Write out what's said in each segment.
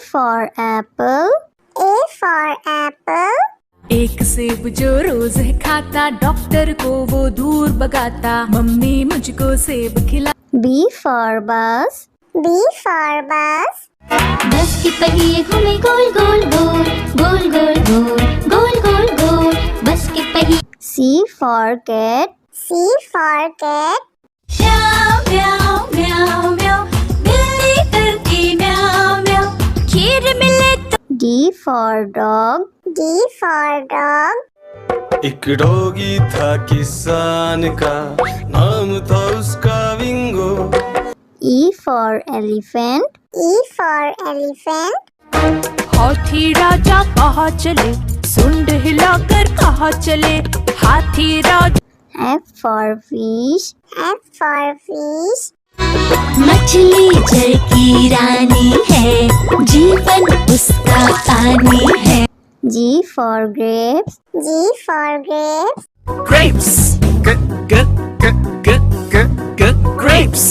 for apple. A for apple. एक सेब जो रोज है खाता, डॉक्टर को वो दूर भगाता, मम्मी मुझको सेब खिला। B for bus. B for bus. बस के पहिए घूमे गोल गोल गोल, गोल गोल गोल, गोल गोल गोल, बस के पहिए। C for cat. C for cat. म्याऊ म्याऊ म्याऊ म्याऊ, बिल्ली करती म्याऊ म्याऊ, खीर मिले तो। D for dog. D for dog. एक डॉगी था किसान का, नाम था उसका विंगो। E for elephant. E for elephant. हाथी राजा कहाँ चले, सुंड हिलाकर कहाँ चले, हाथी राजा। F for fish. F for fish. मछली जल की रानी है, जीवन उसका पानी है। G for grapes. G for grapes. Grapes. Grapes.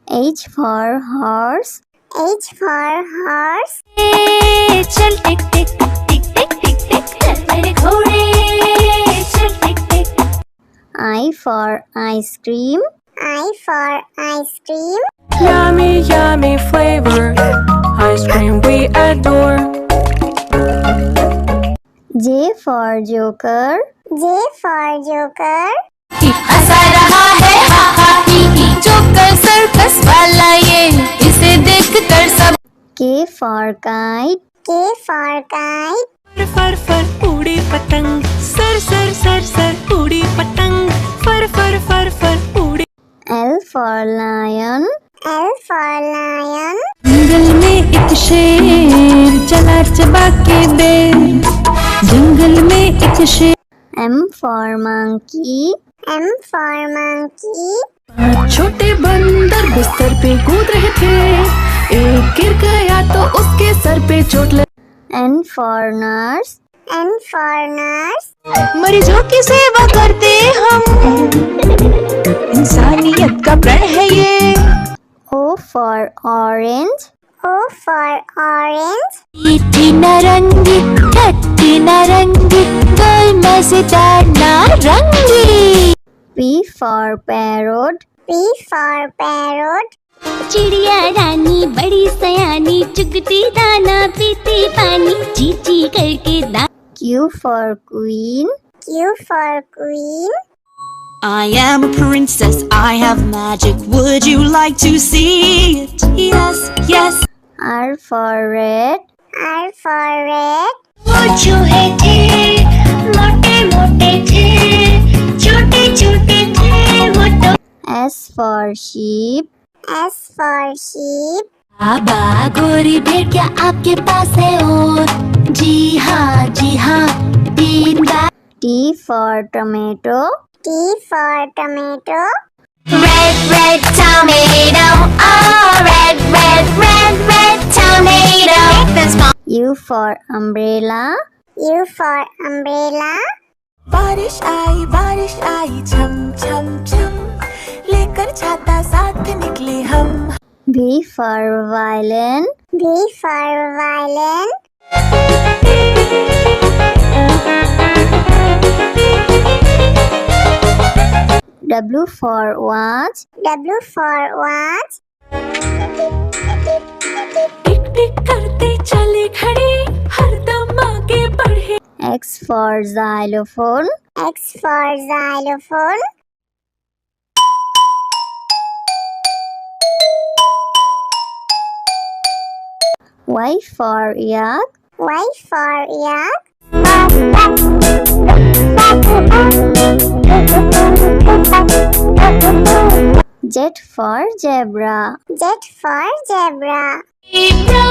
H for horse. H for horse. चल टिक टिक टिक टिक टिक टिक, चल मेरे घोड़े, चल टिक टिक। I for ice cream. I for ice cream. Yummy yummy flavor, ice cream we adore. J for joker. J for joker. हंसा रहा है हा हा ही ही, joker circus वाला ये, इसे देखकर सब। K for kite. K for kite. फर फर उड़ी पतंग, सर सर सर सर उड़ी पतंग, फर फर फर फर उड़ी। L for lion. L for lion. जंगल में एक शेर चला चबा के बेर, जंगल में एक शेर। M for monkey. M for monkey. छोटे बंदर बिस्तर पे कूद रहे थे, एक गिर गया तो उसके सर पे चोट लगी। N for nurse. N for nurse. मरीजों की सेवा करते हम, इंसानियत का प्रण है ये। O for orange. O for orange. मीठी नारंगी, खट्टी नारंगी, गोल मजेदार नारंगी। P for parrot. P for parrot. चिड़िया रानी बड़ी सयानी, चुगती दाना पीती पानी, ची ची करके दाना। Q for queen. Q for queen. I am a princess, I have magic, would you like to see it? Yes, yes. R for red. R for red. वो चूहे थे, मोटे मोटे थे, छोटे छोटे थे वो तो। S for sheep. S for sheep. बाबा गोरी भेड़ क्या आपके पास है और? जी हाँ 3 बार। T for tomato. T for tomato. Red red tomato, oh red red red red tomato. U for umbrella. U for umbrella. बारिश आई छम छम छम, लेकर छाता साथ निकले हम। V for violin. V for violin. W for watch. W for watch. टिक टिक करते चले खड़े, हरदम आगे बढ़े। X for xylophone. X for xylophone. Y for yak. Y for yak. Z for zebra. Z for zebra. Zebra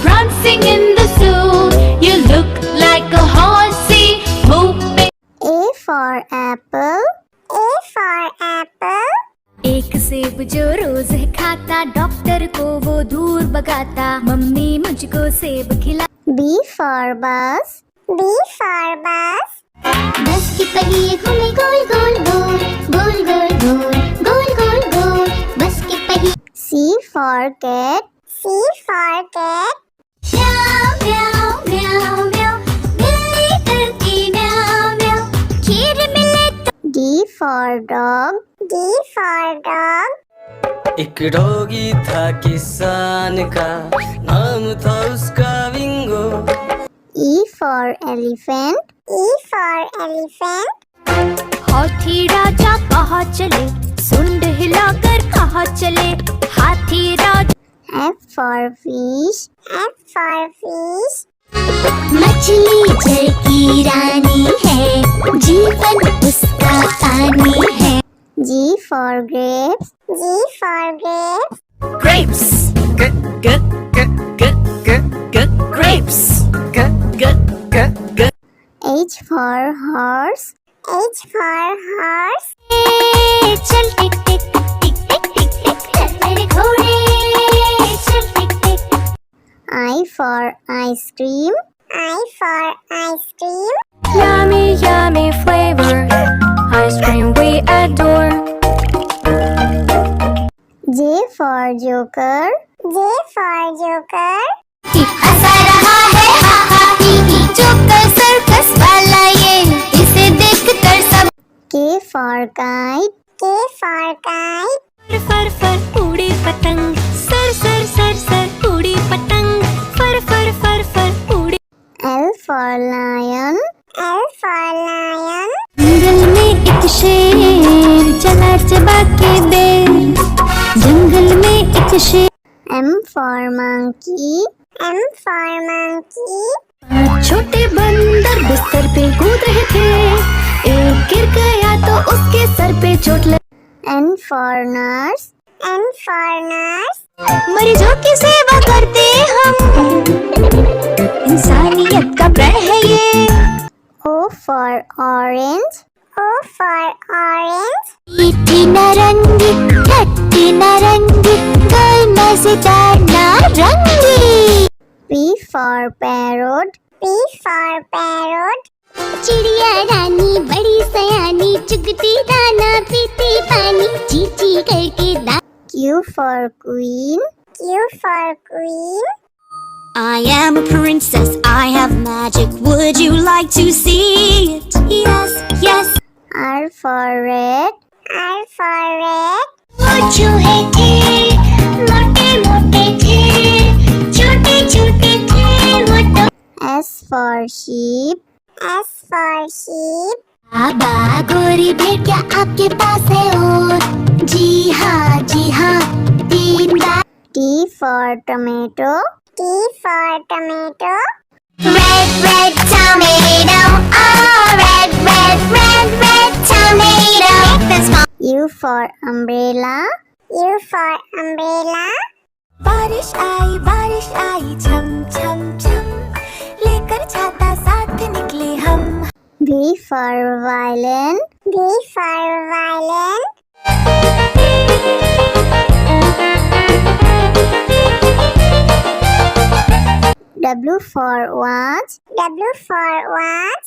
prancing in the zoo, you look like a horsey moving. A for apple. A for apple. एक सेब जो रोज है खाता, doctor को वो दूर भगाता, mummy मुझको सेब खिला। B for bus. B for bus. बस के पहिए घूमे गोल गोल गोल, गोल गोल गोल, गोल गोल गोल, बस के पहिए। C for cat. C for cat. Meow meow meow meow. बिल्ली करती meow meow. खीर मिले तो. D for dog. D for dog. एक डॉगी था किसान का, नाम था उसका विंगो। E for elephant. E for elephant. हाथी राजा कहाँ चले, सुंड हिलाकर कहाँ चले, हाथी राजा। F for fish. F for fish. मछली जल की रानी है, जीवन उसका पानी है। G for grapes. G for grapes. Grapes. Grapes. H for horse. H for horse. चल टिक टिक टिक टिक टिक टिक चल मेरे घोड़े, चल टिक टिक। I for ice cream. I for ice cream. Yummy, yummy flavor. Ice cream we adore. J for joker. J for joker. हंसा रहा है हा हा ही ही, joker circus वाला ये, इसे देखकर सब। K for kite. K for kite. फर फर उड़ी पतंग, सर सर सर सर उड़ी पतंग, फर फर फर फर उड़ी। L for lion. L for lion. जंगल में एक शेर चला चबा के बेर, जंगल में एक शेर। M for monkey. M for monkey. छोटे बंदर बिस्तर पे कूद रहे थे, एक गिर गया तो उसके सर पे चोट लगी। N for nurse. N for nurse. मरीजों की सेवा करते हम, इंसानियत का प्रण है ये। O for orange. O for orange. मीठी नारंगी, खट्टी नारंगी, गोल मजेदार नारंगी। P for parrot. P for parrot. चिड़िया रानी बड़ी सयानी, चुगती दाना पीती पानी, चींची करके दा। Q for queen. Q for queen. I am a princess, I have magic. Would you like to see it? Yes, yes. R for red. R for red. वो चूहे थे, मोटे मोटे थे, छोटे छोटे थे वो तो। S for sheep. S for sheep. बाबा गोरी भेड़ क्या आपके पास है और? जी हाँ 3 बार। T for tomato. T for tomato. Red red tomato, oh red red red red tomato. This one. U for umbrella. U for umbrella. बारिश आई छम छम छम, लेकर छाता साथ निकले हम। V for violin. V for violin. W for watch. W for watch.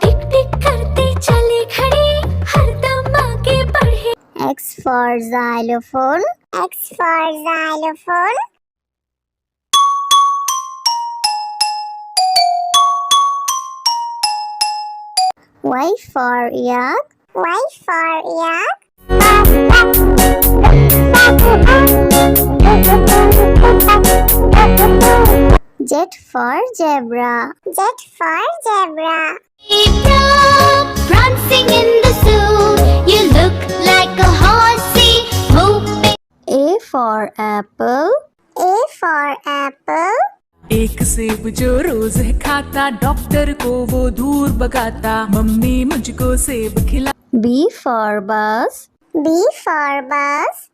टिक टिक करते चले खड़े, हरदम आगे बढ़े। X for xylophone. X for xylophone. Y for yak. Y for yak. Z for zebra. Z for zebra. Prancing in the zoo, you look like a horsey, moving. A for apple. A for apple. एक सेब जो रोज है खाता, doctor को वो दूर भगाता, mummy मुझको सेब खिला। B for bus. B for bus.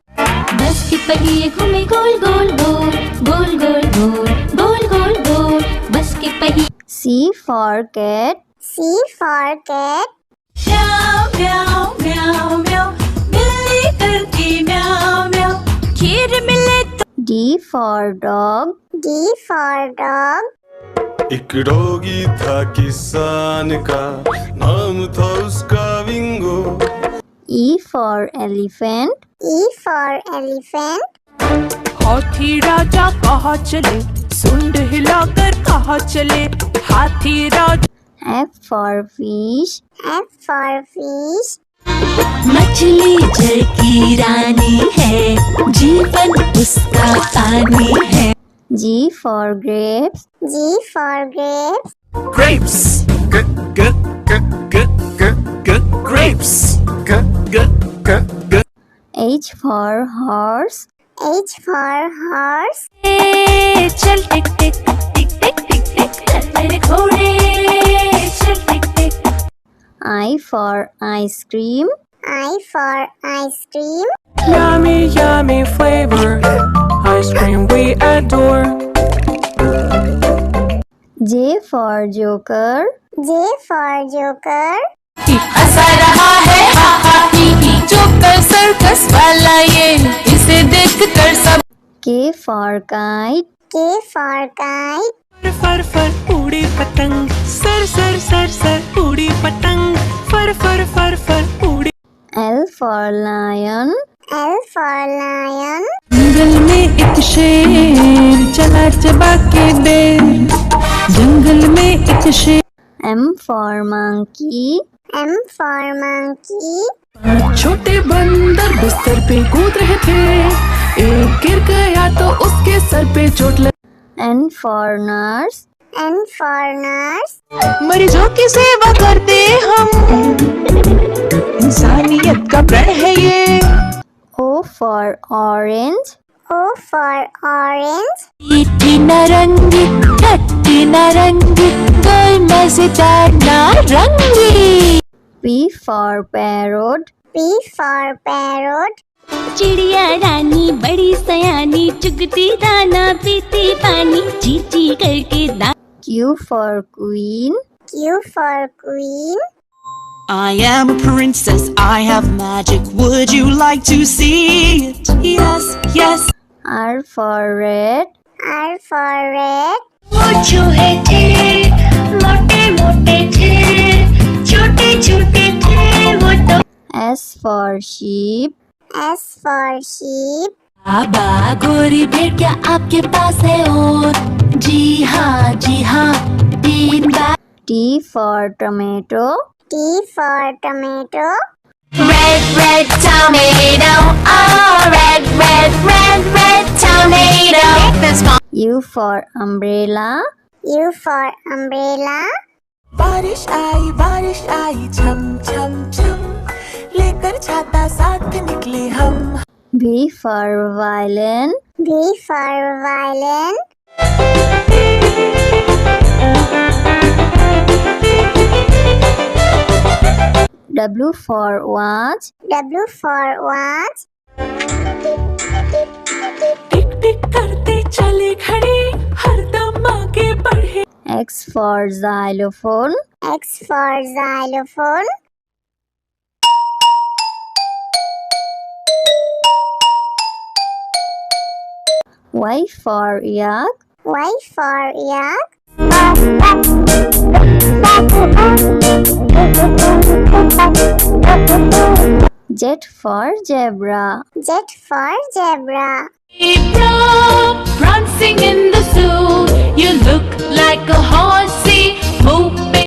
बस के पहिए घूमे गोल गोल गोल, गोल गोल गोल, गोल गोल गोल, बस के पहिए। C for cat. C for cat. Meow, meow, meow, meow. बिल्ली करती meow, meow. खीर मिले तो। D for dog. D for dog. एक डॉगी था किसान का, नाम था उसका विंगो। E for elephant. E for elephant. हाथी राजा कहाँ चले, सुंड हिलाकर कहाँ चले, हाथी राजा। F for fish. F for fish. मछली जल की रानी है, जीवन उसका पानी है। G for grapes. G for grapes. Grapes. Grapes. H for horse. H for horse. चल टिक टिक टिक टिक टिक टिक चल मेरे घोड़े चल टिक टिक। I for ice cream. I for ice cream. Yummy, yummy flavor, ice cream we adore. J for joker. J for joker. हंसा रहा है हा हा ही ही, joker circus वाला ये, इसे देख कर सब। K for kite. K for kite. फर फर उड़ी पतंग, सर सर सर सर उड़ी पतंग, फर फर फर फर उड़ी। L for lion. L for lion. जंगल में एक शेर चला चबा के बेर, जंगल में एक शेर। M for monkey. M for monkey. छोटे बंदर बिस्तर पे कूद रहे थे, एक गिर गया तो उसके सर पे चोट लगी। N for nurse. N for nurse. मरीजों की सेवा करते हम, इंसानियत का प्रण है ये। O for orange. O for orange. मीठी नारंगी खट्टी नारंगी गोल मजेदार नारंगी। P for parrot. P for parrot. चिड़िया रानी बड़ी सयानी चुगती दाना पीती पानी चींची करके दाना। Q for queen. Q for queen. I am a princess, I have magic. Would you like to see it? Yes, yes. R for red. R for red. वो चूहे थे मोटे मोटे थे छोटे छोटे थे वो तो। S for sheep. S for sheep. बाबा गोरी भेड़ क्या आपके पास है और जी हाँ 3 बार। T for tomato. T for tomato. Red, red tomato, oh, red, red, red, red tomato. This one. U for umbrella. U for umbrella. बारिश आई छम छम छम, लेकर छाता साथ निकले हम। V for violin. V for violin. W for watch. W for watch. टिक टिक करते चले घड़ी, हरदम आगे बढ़े। X for xylophone. X for xylophone. Y for yak. Y for yak. Z for zebra. Z for zebra. Prancing in the zoo, you look like a horsey. Move